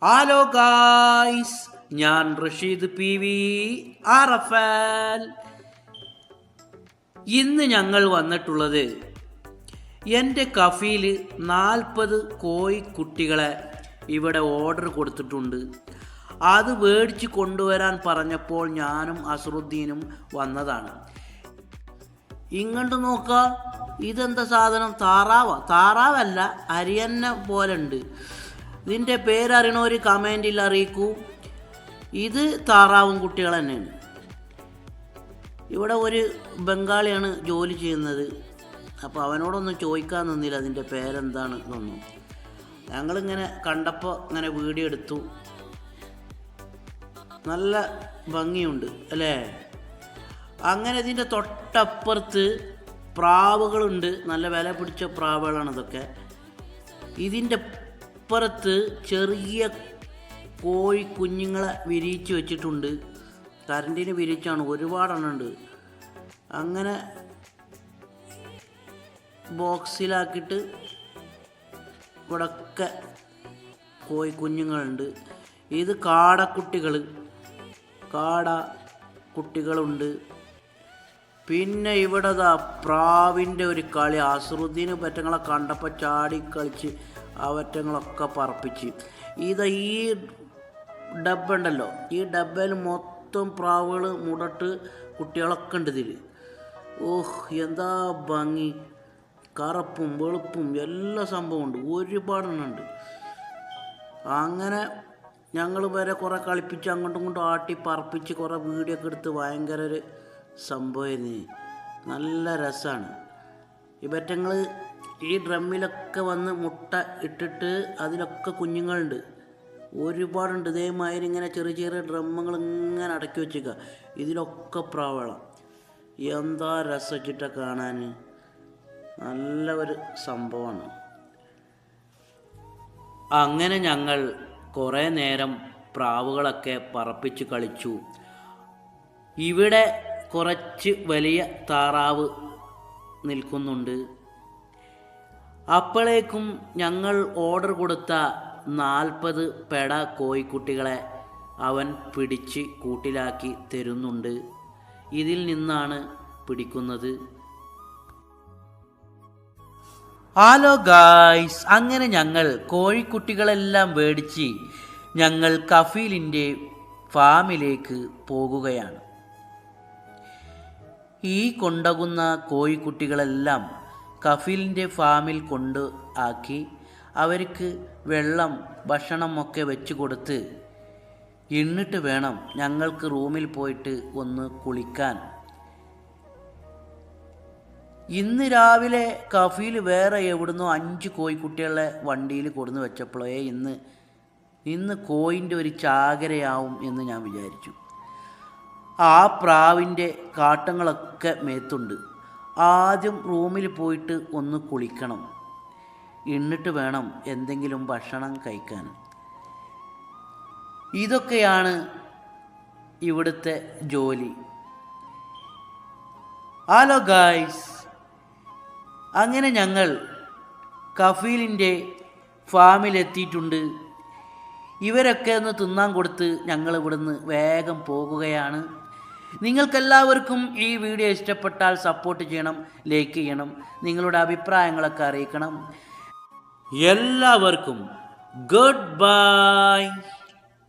Hello guys, ഞാൻ Rasheed PV RFL. ഇന്ന് ഞങ്ങൾ വന്നിട്ടുള്ളത് എൻ്റെ കഫയിൽ 40 കോഴിക്കുട്ടികളെ ഇവിടെ ഓർഡർ കൊടുത്തിട്ടുണ്ട്. അത് മേടിച്ച് കൊണ്ടുവരാൻ പറഞ്ഞപ്പോൾ ഞാനും അസറുദ്ദീനും വന്നതാണ്. ഇങ്ങോട്ട് നോക്കുക, ഇതെന്താ സാധനം? താറാവല്ല, അരിയന്നെ പോലെ ഉണ്ട്. ഇതിൻ്റെ പേരറിയണവർ കമൻറ്റിൽ അറിയിക്കൂ. ഇത് താറാവും കുട്ടികൾ തന്നെയാണ്. ഇവിടെ ഒരു ബംഗാളിയാണ് ജോലി ചെയ്യുന്നത്. അപ്പോൾ അവനോടൊന്നും ചോദിക്കാൻ നിന്നില്ല അതിൻ്റെ പേരെന്താണ് എന്നൊന്നും. ഞങ്ങളിങ്ങനെ കണ്ടപ്പോൾ ഇങ്ങനെ വീഡിയോ എടുത്തു. നല്ല ഭംഗിയുണ്ട് അല്ലേ? അങ്ങനെ ഇതിൻ്റെ തൊട്ടപ്പുറത്ത് പ്രാവുകളുണ്ട്. നല്ല വില പിടിച്ച പ്രാവുകളാണ് ഇതൊക്കെ. ഇതിൻ്റെ അപ്പുറത്ത് ചെറിയ കോഴി കുഞ്ഞുങ്ങളെ വിരിയിച്ച് വെച്ചിട്ടുണ്ട്. കറണ്ടിന് വിരിച്ചാണ്, ഒരുപാടെണ്ണമുണ്ട്. അങ്ങനെ ബോക്സിലാക്കിയിട്ട് ഇവിടെയൊക്കെ കോഴി കുഞ്ഞുങ്ങളുണ്ട്. ഇത് കാടക്കുട്ടികളുണ്ട്. പിന്നെ ഇവിടെ പ്രാവിൻ്റെ ഒരു കളി. അസറുദ്ദീന് പറ്റങ്ങളെ കണ്ടപ്പോൾ ചാടി കളിച്ച് അവറ്റങ്ങളൊക്കെ പറപ്പിച്ച്. ഈ ഡബ്ബുണ്ടല്ലോ, ഈ ഡബ്ബയിൽ മൊത്തം പ്രാവുകൾ മുടട്ട് കുട്ടികളൊക്കെ ഉണ്ട് ഇതിൽ. ഓഹ്, എന്താ ഭംഗി! കറുപ്പും വെളുപ്പും എല്ലാ സംഭവമുണ്ട്, ഒരുപാടെണ്ണുണ്ട്. അങ്ങനെ ഞങ്ങൾ വരെ കുറേ കളിപ്പിച്ച് അങ്ങോട്ടും ഇങ്ങോട്ടും ആട്ടി പറപ്പിച്ച് കുറേ വീഡിയോ ഒക്കെ എടുത്ത് ഭയങ്കര ഒരു സംഭവമായിരുന്നു. നല്ല രസമാണ്. ഇവറ്റങ്ങൾ ഈ ഡ്രമ്മിലൊക്കെ വന്ന് മുട്ട ഇട്ടിട്ട് അതിലൊക്കെ കുഞ്ഞുങ്ങളുണ്ട്, ഒരുപാടുണ്ട്. ഇതേമാതിരി ഇങ്ങനെ ചെറിയ ചെറിയ ഡ്രമ്മുകൾ ഇങ്ങനെ അടക്കി വെച്ചേക്കുക. ഇതിലൊക്കെ പ്രാവളം. എന്താ രസം വെച്ചിട്ടാണ് കാണാൻ, നല്ല ഒരു സംഭവമാണ്. അങ്ങനെ ഞങ്ങൾ കുറേ നേരം പ്രാവുകളൊക്കെ പറപ്പിച്ച് കളിച്ചു. ഇവിടെ കുറച്ച് വലിയ താറാവ് നിൽക്കുന്നുണ്ട്. അപ്പോഴേക്കും ഞങ്ങൾ ഓർഡർ കൊടുത്ത 40 പെട കോഴിക്കുട്ടികളെ അവൻ പിടിച്ച് കൂട്ടിലാക്കി തരുന്നുണ്ട്. ഇതിൽ നിന്നാണ് പിടിക്കുന്നത്. ഹലോ ഗായ്സ്, അങ്ങനെ ഞങ്ങൾ കോഴിക്കുട്ടികളെല്ലാം മേടിച്ച് ഞങ്ങൾ കഫീലിൻ്റെ ഫാമിലേക്ക് പോകുകയാണ്. ഈ കൊണ്ടുപോകുന്ന കോഴിക്കുട്ടികളെല്ലാം കഫീലിൻ്റെ ഫാമിൽ കൊണ്ട് ആക്കി അവർക്ക് വെള്ളം ഭക്ഷണമൊക്കെ വെച്ച് കൊടുത്ത് എന്നിട്ട് വേണം ഞങ്ങൾക്ക് റൂമിൽ പോയിട്ട് ഒന്ന് കുളിക്കാൻ. ഇന്ന് രാവിലെ കഫീൽ വേറെ എവിടുന്നോ 5 കോഴിക്കുട്ടികളെ വണ്ടിയിൽ കൊടുന്ന് വെച്ചപ്പോഴേ ഇന്ന് കോയിൻ്റെ ഒരു ചാകരയാവും എന്ന് ഞാൻ വിചാരിച്ചു. ആ പ്രാവിൻ്റെ കാട്ടങ്ങളൊക്കെ മേത്തുണ്ട്. ആദ്യം റൂമിൽ പോയിട്ട് ഒന്ന് കുളിക്കണം, എന്നിട്ട് വേണം എന്തെങ്കിലും ഭക്ഷണം കഴിക്കാൻ. ഇതൊക്കെയാണ് ഇവിടുത്തെ ജോലി. ഹലോ ഗായ്സ്, അങ്ങനെ ഞങ്ങൾ കഫീലിൻ്റെ ഫാമിലെത്തിയിട്ടുണ്ട്. ഇവരൊക്കെ ഒന്ന് തിന്നാൻ കൊടുത്ത് ഞങ്ങൾ ഇവിടുന്ന് വേഗം പോകുകയാണ്. നിങ്ങൾക്കെല്ലാവർക്കും ഈ വീഡിയോ ഇഷ്ടപ്പെട്ടാൽ സപ്പോർട്ട് ചെയ്യണം, ലൈക്ക് ചെയ്യണം, നിങ്ങളുടെ അഭിപ്രായങ്ങളൊക്കെ അറിയിക്കണം. എല്ലാവർക്കും ഗുഡ് ബൈ.